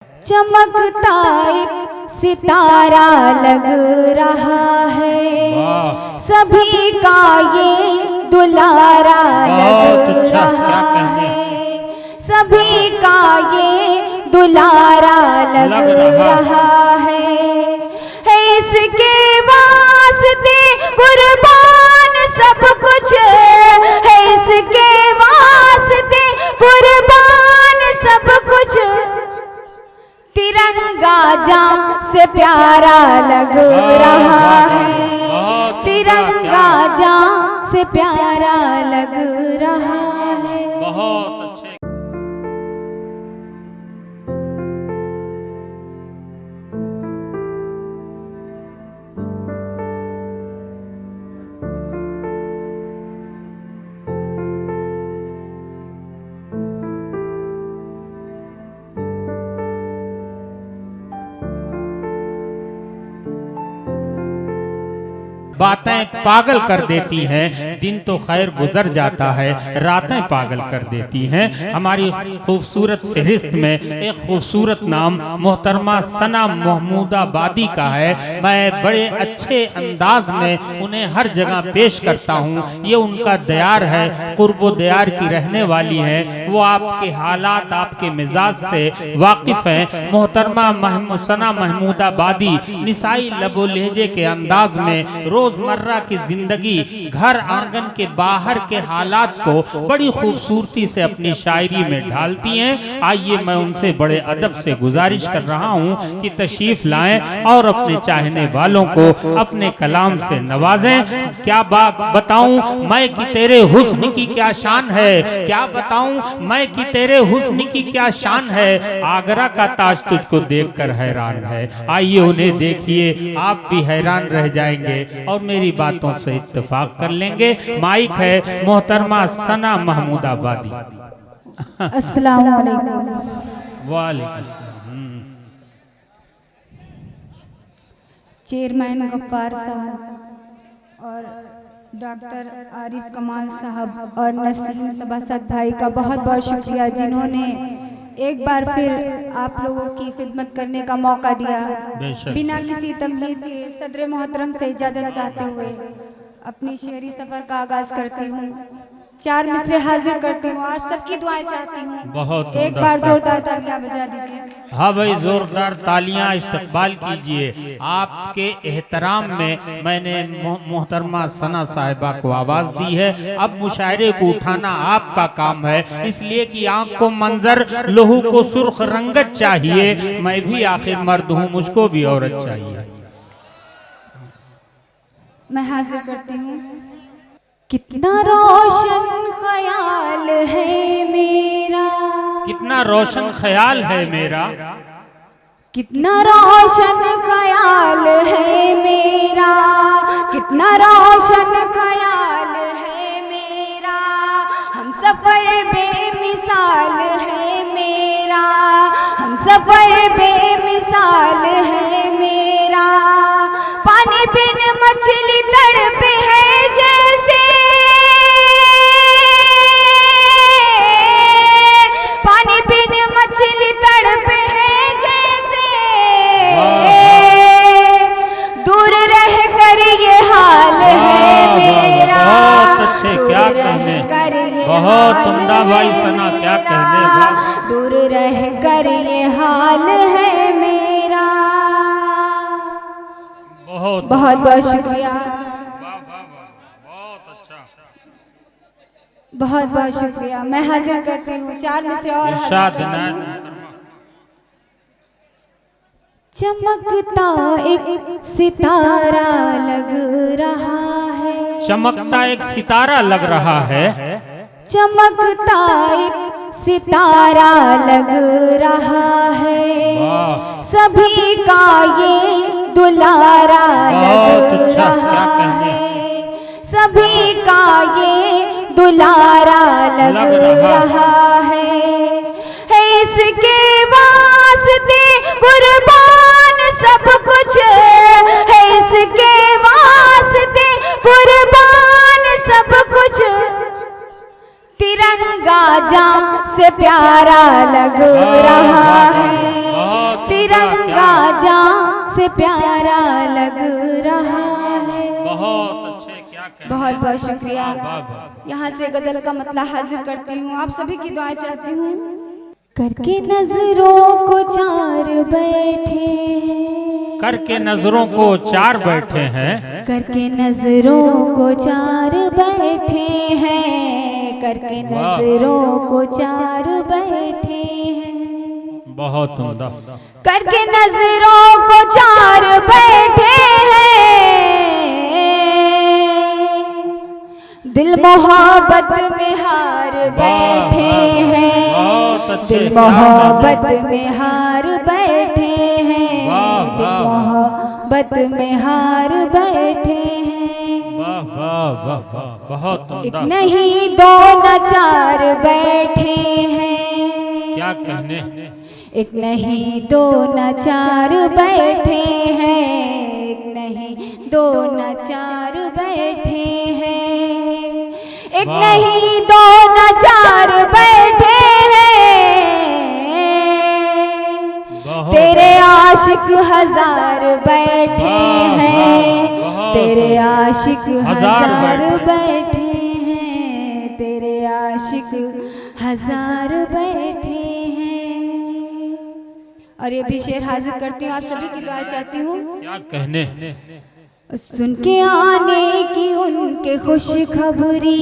चमकता एक सितारा लग रहा है, सभी का ये दुलारा लग रहा है, सभी का ये दुलारा लग रहा है इसके वास्ते कुर्बान सब कुछ है, इसके वास्ते कुर्बान सब कुछ। तिरंगा जान से प्यारा लग रहा है, तिरंगा जान से प्यारा लग रहा है। बहुत अच्छे। बातें पागल कर देती हैं, दिन तो खैर गुजर जाता है, रातें पागल कर देती हैं। हमारी खूबसूरत फहरिस्त में एक खूबसूरत नाम मोहतरमा सना महमूदाबादी का है। मैं बड़े अच्छे अंदाज में उन्हें हर जगह पेश करता हूँ। ये उनका दयार है, कुर्बो दयार की रहने वाली हैं। वो आपके हालात, आपके मिजाज से वाकिफ हैं। मोहतरमा सना महमूदाबादी निसाई लबो लहजे के अंदाज में रोजमर्रा की जिंदगी, घर आंगन के बाहर के हालात को बड़ी खूबसूरती से अपनी शायरी में ढालती हैं। आइए मैं उनसे बड़े अदब से गुजारिश कर रहा हूं कि तशरीफ लाएं और अपने चाहने वालों को अपने कलाम से नवाजें। क्या बात बताऊं मैं कि तेरे हुस्न की क्या शान है, क्या बताऊं मैं कि तेरे हुस्न की क्या शान है। आगरा का ताज तुझको देखकर हैरान है। आइए उन्हें देखिए, आप भी हैरान रह जाएंगे और मेरी बातों से इत्तेफाक कर लेंगे। माइक है मोहतरमा सना महमूदाबादी। अस्सलाम वालेकुम। वालेकुम। चेयरमैन गफ्फार साहब और डॉक्टर आरिफ कमाल साहब और नसीम सभासद भाई का बहुत बहुत शुक्रिया, जिन्होंने एक बार फिर आप लोगों की खिदमत करने का मौका दिया। बिना किसी तमहीद के सदर मोहतरम से इजाज़त चाहते हुए अपनी शेरी सफ़र का आगाज़ करती हूँ। 4 मिसरे हाजिर करती हूँ और सबकी दुआएं चाहती हूँ। बहुत एक बार जोरदार तालियां बजा दीजिए। हाँ भाई, जोरदार तालियां इस्तकबाल कीजिए। आपके एहतराम में मैंने मोहतरमा सना साहिबा को आवाज दी है। अब मुशायरे को उठाना आपका काम है, इसलिए कि आंख को मंजर, लहू को सुर्ख रंगत चाहिए। मैं भी आखिर मर्द हूँ, मुझको भी औरत चाहिए। मैं हाजिर करती हूँ। कितना रोशन ख्याल है मेरा, कितना रोशन ख्याल है मेरा, कितना रोशन ख्याल है मेरा, कितना रोशन ख्याल है मेरा। हम सफर बेमिसाल है मेरा, हम सफर बेमिसाल है मेरा। पानी बिन मछली तड़पे है जैसे, पानी बिन मछली तड़पे है जैसे। दूर रह कर ये हाल है मेरा, दूर रह कर ये बहुत उम्दा भाई सना, क्या कहने भाई। दूर रह कर ये हाल है मेरा। बहुत बहुत बहुत शुक्रिया, बहुत अच्छा। बहुत बहुत शुक्रिया। मैं हाजिर करती हूँ 4 मिसरे और हाजिर करती हूँ। चमकता एक सितारा लग रहा है, चमकता एक सितारा लग रहा है, चमकता एक सितारा लग रहा है। सभी का ये दुलारा लग रहा है, सभी का ये दुलारा लग रहा है इसके वास्ते कुर्बान सब कुछ है, इसके वास्ते कुर्बान सब कुछ। तिरंगा जान से प्यारा लग रहा है, से प्यारा लग रहा है। बहुत अच्छे, क्या कहने। बहुत बहुत शुक्रिया। वाह, वाह। यहाँ से गजल का मतला हाजिर करती हूँ, आप सभी की दुआएं चाहती हूँ। करके नजरों को चार बैठे हैं, करके नजरों को चार बैठे हैं, करके नजरों को चार बैठे हैं, करके नजरों को चार बैठे हैं। बहुत उम्दा। करके नजरों को चार बैठे हैं, दिल मोहब्बत में हार बैठे हैं, दिल मोहब्बत में हार बैठे हैं, दिल मोहब्बत में हार बैठे हैं। वाह वाह वाह वाह, बहुत एक उम्दा। नहीं दो न चार बैठे हैं, क्या कहने। एक नहीं दो न चार बैठे हैं, एक नहीं दो न चार बैठे हैं, एक नहीं दो न चार बैठे हैं, तेरे आशिक हजार बैठे हैं, तेरे आशिक हजार बैठे हैं, तेरे आशिक हजार बैठे हैं। और ये भी शेर हाजिर करती हूँ, आप सभी की दुआ चाहती हूँ। क्या कहने। सुन के आने की उनके खुशखबरी,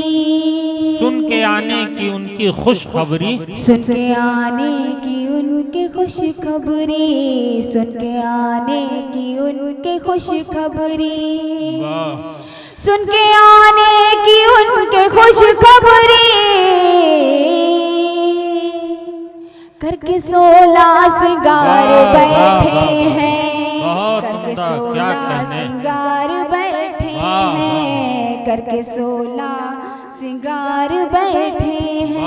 सुन के आने की उनकी खुशखबरी, सुन के आने की उनके खुशखबरी, सुन के आने की उनके खुशखबरी, सुन के आने की उनके खुशखबरी, करके 16 सिंगार बैठे हैं, करके 16 सिंगार बैठे हैं, करके 16 सिंगार बैठे हैं।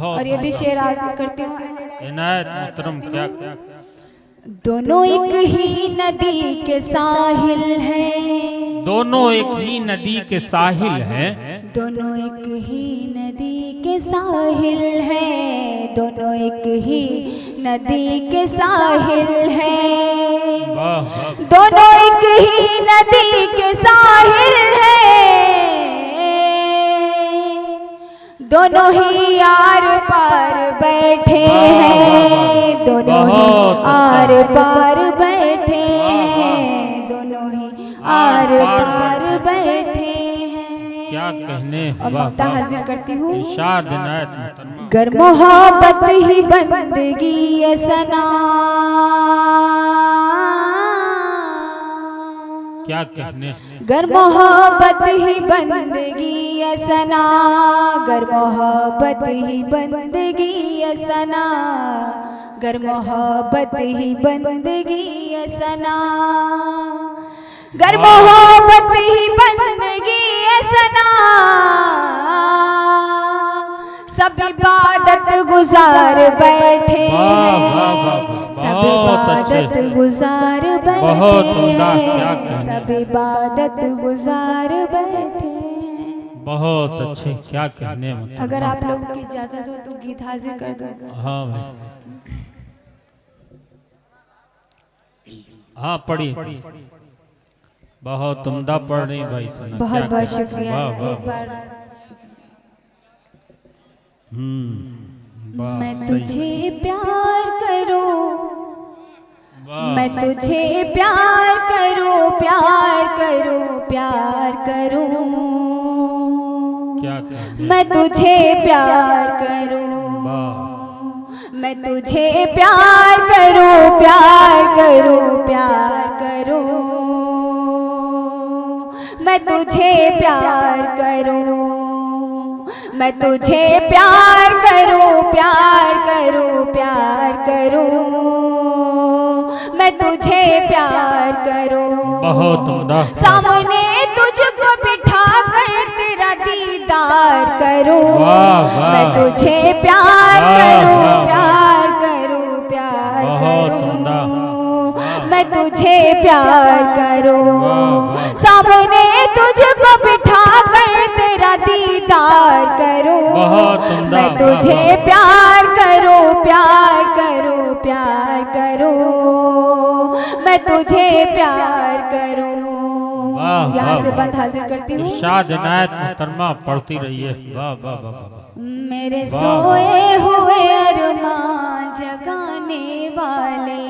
और ये भी शेर हाजिर करती हूँ। इनायत मोहतरम, क्या। दोनों एक ही नदी के साहिल हैं, दोनों एक ही नदी के साहिल हैं, दोनों एक ही नदी के साहिल हैं, दोनों एक ही नदी के साहिल हैं, दोनों एक ही नदी के साहिल हैं, दोनों ही आर पार बैठे हैं, दोनों ही आर पार बैठे हैं, दोनों ही आर पार बैठे हैं। क्या कहने। और मक्ता हाजिर करती हूँ। इरशाद इनायत मोहतरमा। गर मोहब्बत ही बंदगी है सना, क्या कहने। गर मोहब्बत ही बंदगी है सना, गर मोहब्बत ही बंदगी है सना, गर मोहब्बत ही बंदगी है सना, गर मोहब्बत ही बंदगी है सना, सब इबादत गुजार बैठे हैं, सब इबादत गुजार बैठे हैं, सब इबादत गुजार बैठे हैं। बहुत अच्छे, क्या कहने। अगर आप लोगों की इजाजत हो तो गीत हाजिर कर दो। हाँ भाई, हाँ पढ़ी। बहुत उम्दा पढ़ रही भाई सना। बहुत बहुत शुक्रिया। एक बार मैं तुझे प्यार करूं, मैं तुझे प्यार करूं, प्यार करूं, प्यार करूं, क्या मैं तुझे प्यार करूं, मैं तुझे प्यार करूं, प्यार करूं, प्यार करूं, मैं तुझे प्यार करूं, मैं तुझे प्यार करूं, प्यार करूं, प्यार करूं, मैं तुझे प्यार करूं। बहुत उम्दा। सामने तुझको बिठा कर तेरा दीदार करूं, मैं तुझे प्यार करूं, प्यार करूं, प्यार करूं, मैं तुझे प्यार करूं। सामने तुझको बिठा कर तेरा दीदार करूं, मैं तुझे प्यार करूं, प्यार करूं, प्यार करूं, मैं तुझे प्यार करूं। वाह, यहाँ वाह, से वाह। बंद हाजिर करती हूँ। इरशाद इनायत मोहतरमा पढ़ती रहिए। वाह वाह वाह वाह। मेरे वाह, सोए हुए अरमान जगाने वाले,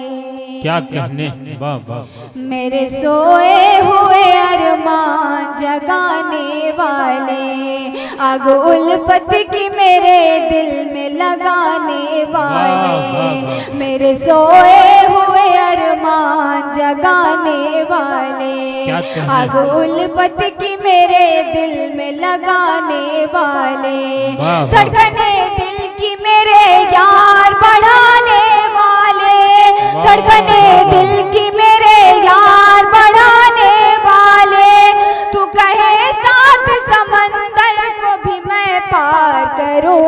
क्या कहने। वाह वाह। मेरे सोए हुए अरमान जगाने वाले, आग उल्फत की मेरे दिल में लगाने वाले, मेरे सोए हुए अरमान जगाने वाले, क्या कहने। आग उल्फत की मेरे दिल में लगाने वाले, वाह, धड़कने दिल की मेरे यार बढ़ाने वाले, धड़कने दिल की मेरे यार बढ़ाने वाले, तू कहे साथ समंदर को भी मैं पार करूं,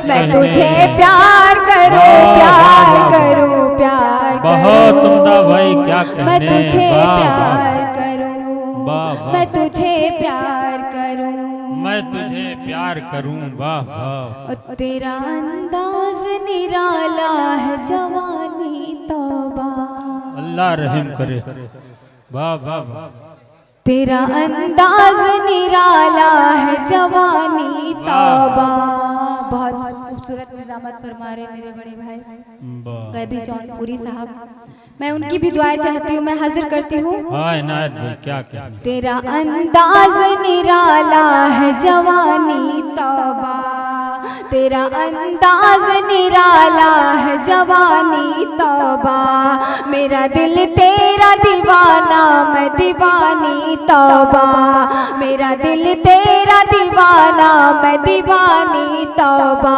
मैं तुझे प्यार करूं, प्यार करूं, प्यार बहुत उम्दा भाई, क्या करूं, कहने। मैं तुझे वाह, प्यार करूं, वाह, वाह। मैं तुझे प्यार करूं, मैं तुझे प्यार करूं। वाह वाह। और तेरा अंदाज निराला है जवानी तौबा, अल्लाह रहम करे। वाह वाह वाह। तेरा अंदाज निराला है जवानी तौबा। बहुत खूबसूरत निजामत फरमा रहे मेरे बड़े भाई वाह। गैबी जौनपुरी साहब, मैं उनकी भी दुआएं चाहती हूँ, मैं हाजिर करती हूँ। हाँ इनायत भाई, क्या कहने। तेरा अंदाज निराला है जवानी तौबा, तेरा अंदाज निराला है जवानी तौबा, मेरा दिल तेरा दीवाना मैं दीवानी तौबा, मेरा दिल तेरा दीवाना मैं दीवानी तौबा,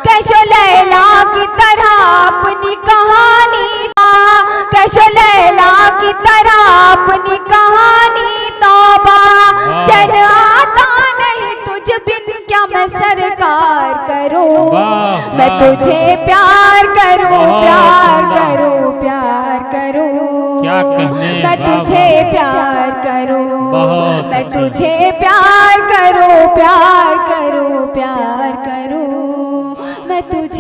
कैशो लैला की तरह अपनी कहानी, कैशो लैला की तरह अपनी कहानी तौबा, चैन आता नहीं तुझ बिन क्या मैं सरकार करूं, मैं तुझे प्यार करूं, प्यार करूं, प्यार करूं, क्या कहने। मैं तुझे प्यार करूं, बहुत मैं तुझे प्यार करूं, प्यार करूं, प्यार करूं, मैं तुझे